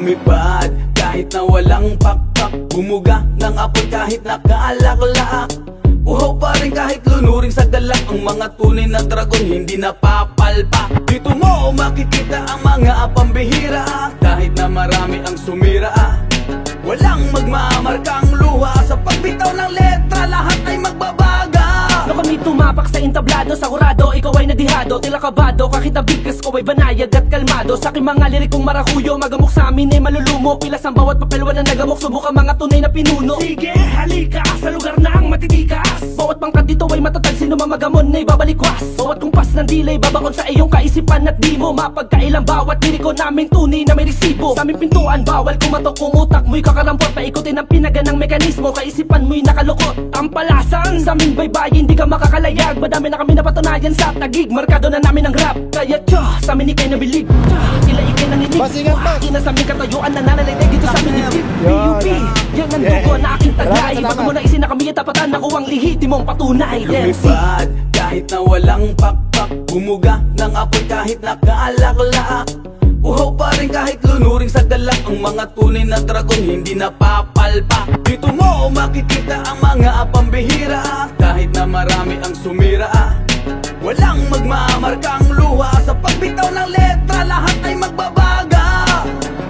Lumipad kahit na walang pakpak, bumuga ng apoy kahit nakaalak-lak, uhaw pa rin kahit lunuring sa galak. Ang mga tunay na dragon hindi napapalpak. Dito mo makikita ang mga pambihira, kahit na marami ang sumira. Walang magmamarkang luha, sa pagbitaw ng letra lahat ay magbabaga. No kami tumapak sa entablado, sa kurado, ikaw ay nadihado, tila kabado, kahit na bigkas ko ay banayad at kalmado. Sa aking mga lirikong marakuyo, magamok sa amin ay malulumo, pilas ang bawat papel, wala nagamok, subukan mga tunay na pinuno. Sige, halika sa lugar na ang matitikas, bawat pangkat dito ay matatag, sino mamagamon ay babalikwas. Bawat kumpas ng dilay, babakon sa iyong kaisipan at di mo mapagkailang bawat liriko naming tunay na may resibo. Sa aming pintuan, bawal kumatok kung utak mo'y kakarampot, paikutin ang pinaganang mekanismo, kaisipan mo'y nakalukot. Ang palasan sa aming baybayin, hindi ka makakalayag, madami na kami napatunayan sa tagig, markado na namin ang rap. Kaya sa amin ikay nabilib, tila ikay nanginig, ina sa aming katayuan na nananalig dito sa aming dibdib. PUP, yan ang dugo na aking taglay, baka mo na isin na kami at tapatan ako ang lihitimong patunay. Lumipad kahit na walang pakpak, bumuga ng apoy kahit nakaalak-lak, uhaw pa rin kahit lunuring sa galak. Ang mga tunay na dragon hindi napapalpak. Dito mo makikita ang mga pambihira, kahit na marami ang sumira. Walang magmamarkang luha, sa pagbitaw ng letra lahat ay magbabaga.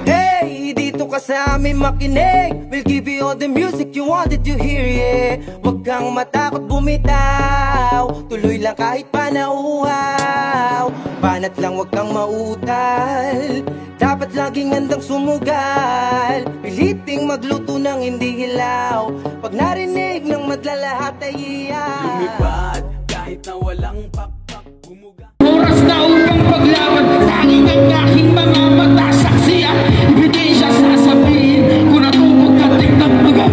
Hey, dito ka sa amin makinig, we'll give you all the music you wanted to hear, yeah. Huwag kang matakot bumitaw, tuloy lang kahit panauhaw. Banat lang wag kang mautal, dapat laging handang sumugal. Piliting magluto ng hindi hilaw, pag narinig ng madlalahat ay iyaw. Lumipad kahit na walang pakpak, bumuga. Oras na upang paglaban, tanging ang aking mga mata, saksi at ebidensya sasabihin kung natupag kating ng mga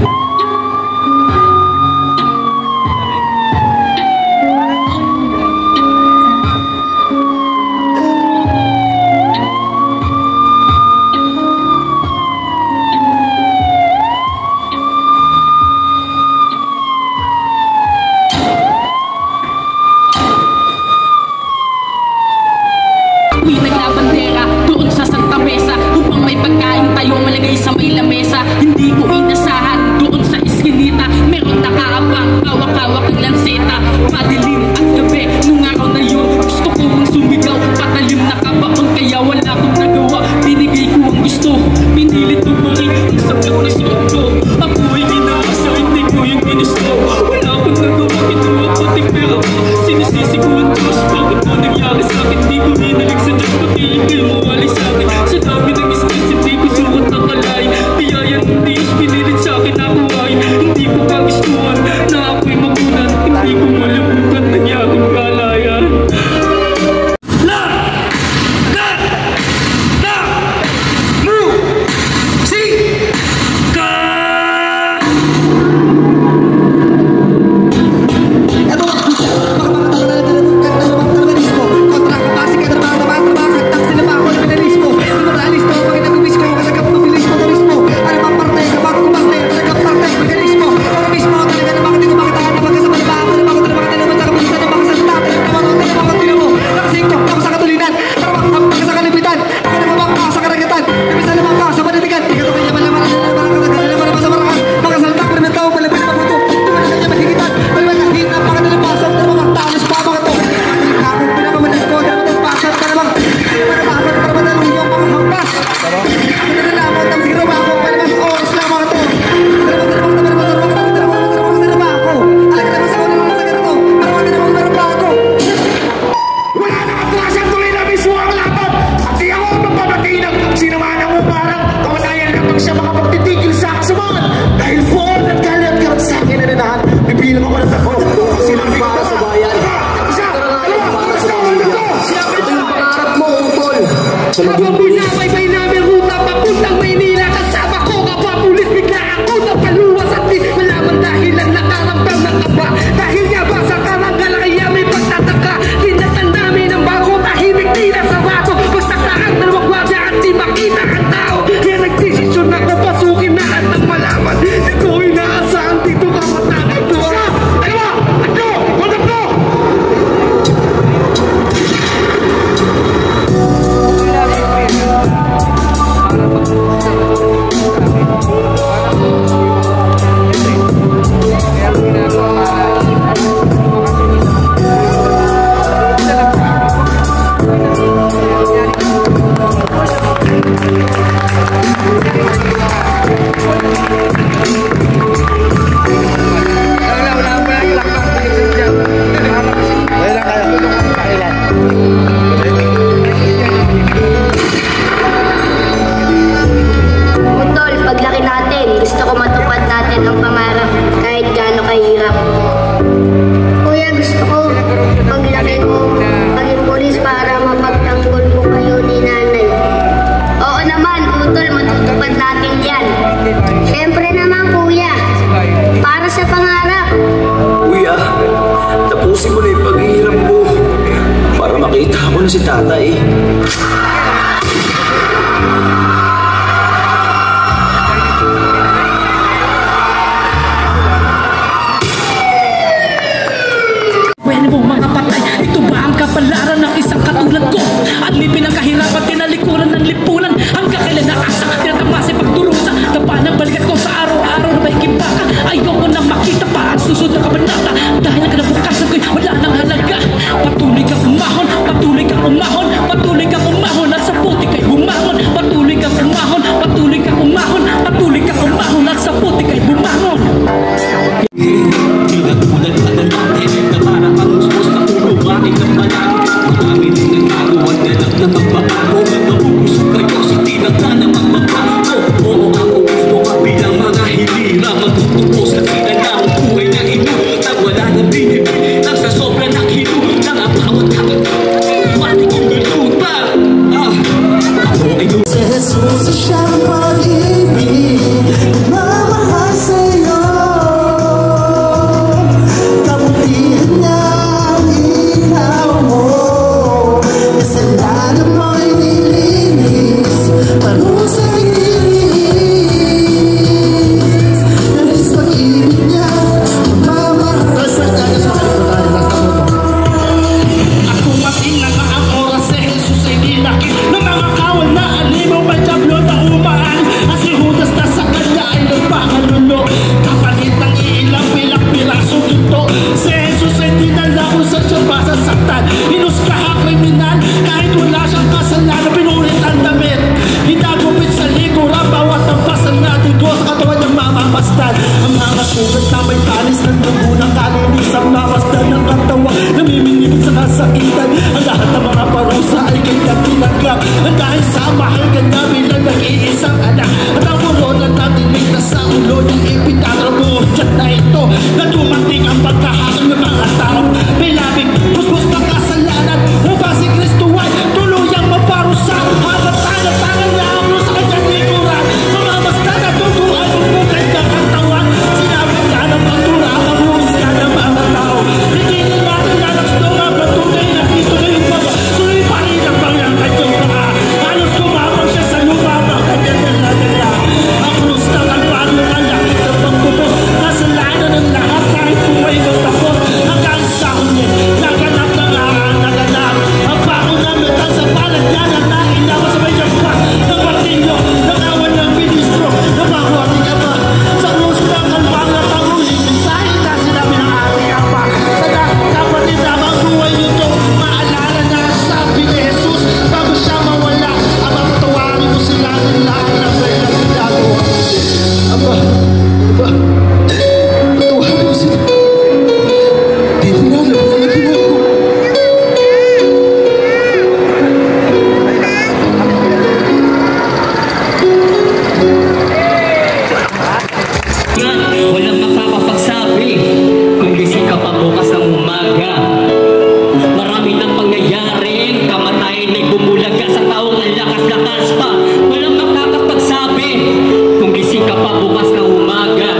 na si tatay. Pwede mo mga patay, ito ba ang kapalaran ng isang katulad ko? At may pinakahirapan, tinalikuran ng lipunan. Hanggang kailan naasak, tinatamasi pagdurusa. Tapa ng balikat ko sa araw-araw na may kimbaka. Ayoko nang makita pa ang susunod na kabanata. Dahil ang kinabukasan ko'y wala nang halaga. Patuloy kang umahon, patuloy kang umahon, patuloy kang umahon. At sa putik ay bumangon. Patuloy kang umahon, patuloy kang umahon, patuloy kang umahon. At sa putik ay bumangon. Tinatulad ka na natin na parang ang uspos na urumain ng malaki. Marami rin nagagawa na lang na magbabago. Mabubusog kayo sa tinata na magbabago. Oo, ako gusto ka bilang mga hilira. Magtutupos na sila na ang buhay na ino. Nang wala na binibig, nang sa sobra na kilo. Nang ang bawat hapit matik yung niluta. Ako ay doon sa Jesus siyang pag-ibig, mamahal sa'yo. Kabutihan niya ang ikaw mo. Kasalanan mo'y nilinis, parusang inilis. Nais pag-ibig niya, mamahal sa'yo. Ako mating na ang oras sa Jesus ay ginakit. Nangangatawan na alimaw may tablo na umaan. At si Judas na sa kanya ay nagpakalulo. Kapalit ng iilang piraso dito. Si Jesus ay dinala kung saan siya masasaktan. Hinuskaha kriminal kahit wala siyang kasalanan. Pinulit ang damit, hinagupit sa likuran. Bawat ang pasal na tigo sa katawan niyang mamapastan. Ang mga sugat na may tanis ng dugo ng kalinisang mamasdan ng katawan. Namimingibig sa kasakitan. Ang lahat ng mga parusa ay kanyang tinanggap. Ang dahil sa mahal ka na bilang nag-iisang anak. At ang corona natin ligtas sa ulo niyang ipinatrabuot dyan na ito. Na dumating ang pagkahakal ng mga tao. May labing puspos ng kasalanan. Upang si Kristo ay tuluyang maparusa. Habang tangan niya ang sa kanyang likuran. Mamamasdan at tutuan ang bukay ng katawan. Sinabi ka ng pagtura, kabuhos ka ng mga tao. Hindi nila nilalang sa mga patunay na Kristo na yung mga. Tuloy pa rin ang pangyang kanyang paa. Halos kumamang siya sa lupa ng kanyang dala-dala. Ang krus ng Kalbaryo ang lakit ng pagtubos. Kasalanan ng lahat kahit buhay ng tapos. Hanggang sa huli, naganap na nga ang naganap. Ang pako ng metal sa palad niya na nailawas sa may jagpas ng martilyo. Nakawan ng ministro na makuhating ama. Sa krus ng Kalbaryo at ang huling mensahe na sinabi ng ating ama. Sa kapatid na magbuhay nito, maalala na sabi ni Jesus bago siya mawala. Ama, patawarin mo sila ng lahat ng may nagagawa. Ama, patawarin mo sila. Di nila alam na ginagawa. walang makakapagsabi kung gising ka pa bukas ng umaga. Marami nang pangyayari, kamatayan ay bumulaga sa taong ang lakas-lakas pa. Walang makakapagsabi kung gising ka pa bukas ng umaga.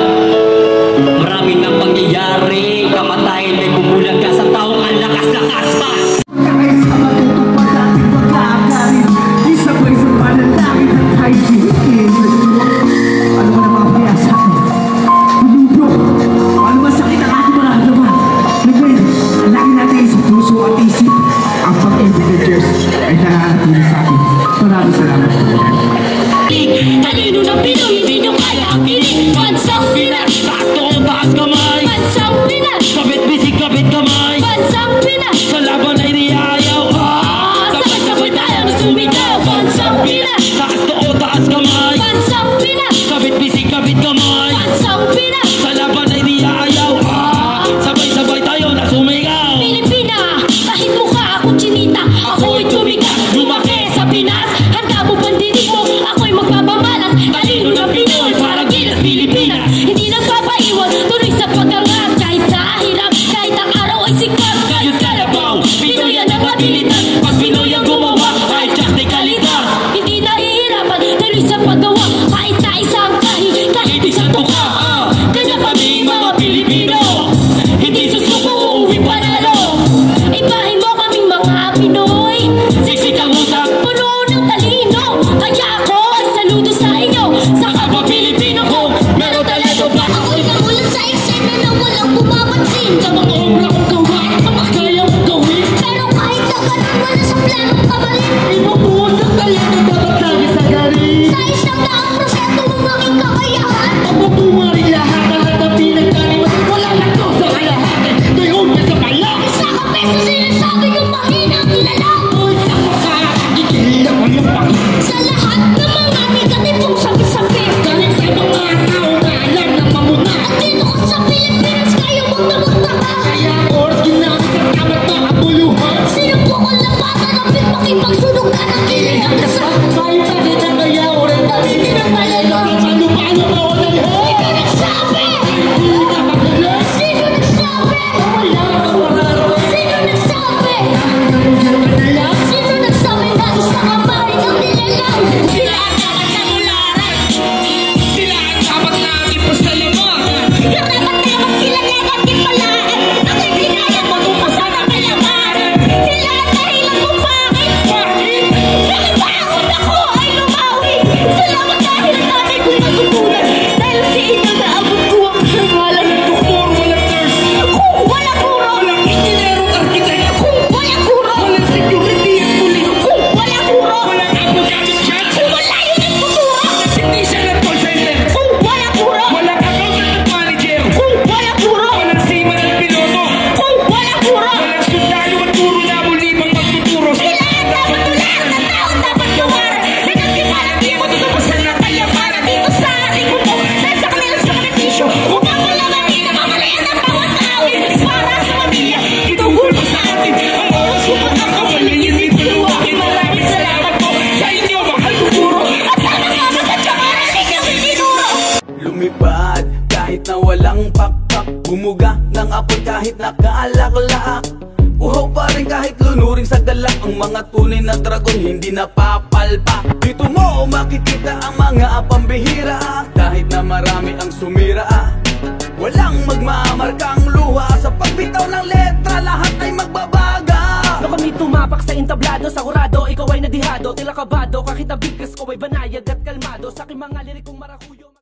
Marami nang pangyayari, kamatayan ay bumulaga sa taong ang lakas-lakas pa. Kahit sa matutupad natin pagkakarin, isabay sa panalangin at hygiene. Ano man ang mga kaya sa akin? Pilibro, ano man sakit ang ating mararamdaman? Nagwin, lagi natin sa puso at isip. Ang pag-ibig ng Diyos ay nakakatili sa akin. Maraming salamat po. Talino ng Pinoy, hindi nyo kaya ang piling. Bansang Pinas, taas to, taas kamay. Bansang Pinas, kabit bisig, kabit kamay. Bansang Pinas, Sa laban ay niyayaw. sabay-sabay tayo na sumigaw. Bansang Pinas, Taas to, taas kamay. Bansang Pinas, Kabit bisig, kabit kamay. Bansang Pinas, Sa laban ay niyayaw. Sabay-sabay tayo na sumigaw. Pilipina, kahit mukha akong chinita, ako'y tumigas, lumaki sa Pinas. Handa mo bandinig mo, ako'y magpapamalas. Talino ng Pinoy, parang Gilas Pilipinas. Hindi nagpapaiwan, tuloy sa pag-angat. Kahit sa hirap, kahit ang araw ay sikat. Kahit kalabaw, Pinoy ang napatilitan. pag Pinoy ang gumawa, ay just de kalidad. Hindi nahihirapan, tuloy sa paggawa. Kahit na isang kahit, kahit isang tuka. Kanya kami mga Pilipino, hindi susuko, uuwi panalo. Ibahin mo kaming mga Pinoy. walang pumapansin Sa mga obra kong gawa, mga kaya kong gawin. Pero kahit na ganun, wala sa planong kamalin. Inubuhos ang talento, dapat lagi sa galing. Sa isang daang proseso mong maging kakayahan. Pagbubuha rin lahat ng lahat pinagkaniman. Wala lang to sa kalahati, ngayon na sa palang. Isa ka peso sinasabi yung mahina ang lalang. Sa makakagigil ako yung pangit. Sa lahat ng mga negatibong sabi-sabi. Galing sa mga tao na alam na mamuna. At dito ko sa Pilipinas kayo magdamag-tama. Kaya oras ginamit sa tamat na kabuluhan. Sinubukol na bata ng makipagsunog ka ng kilig ang dasa. Kahit bakit ang kaya ko rin Gamitin ang talento. paano ako nalhan? Sino nagsabi? Hindi ka magaling. Sino nagsabi? Wala kang mararaw. Sino nagsabi? Hanggang na yan. Sino nagsabi na isa ka pa rin ang nilalang? Sila ang dapat na mularan. Sila ang dapat natin pasalamat. Karapat-dapat sila lahat ipalaan. Ang hindi kaya magpupasan ang kayamanan. Sila ang dahilan kung bakit. Bakit? Nakibahon ako ay lumawi. Salamat dahil ang nanay ko'y natutunan. Dahil si ito na abot ko ang karangalan. Doktor, walang nurse. Kung wala kuro, Walang engineer at architect. kung wala kuro, Walang security at pulis. kung wala kuro, Walang advocate at judge. kung wala yun ang futuro. Walang technician at call center. Kung wala kuro, Walang accountant at manager. kung wala kuro, Walang seaman at piloto. kung wala kuro. Walang sundalo at puro na muli mang magtuturo. Sila ang dapat tularan ng taong dapat gawaran. Nagkatiwalang di mo tutupasan ng kayamanan dito sa ating mundo. Dahil sa kanilang sakripisyo, upang malaman di na mamalayan ang bawat awit. Para sa pamilya, Itungkol pa sa atin ang oras ko pagkakawalin yung ituluwakin. Maraming salamat po sa inyo, mahal ko puro. at sa mga magkatsakaraling ang itinuro. Lumipad kahit na walang pakpak, bumuga ng apoy kahit nakaalakla. Uhaw pa rin kahit lunuring sa galak. Ang mga tunay na dragon hindi napapalpak. Dito mo makikita ang mga pambihira. Kahit na marami ang sumira, walang magmamarkang luha. Sa pagbitaw ng letra, lahat ay magbabaga. No kami tumapak sa entablado, sa kurado, ikaw ay nadihado. Tila kabado, kahit na bigkas ko ay banayad at kalmado. Sa aking mga lirikong marakuyo.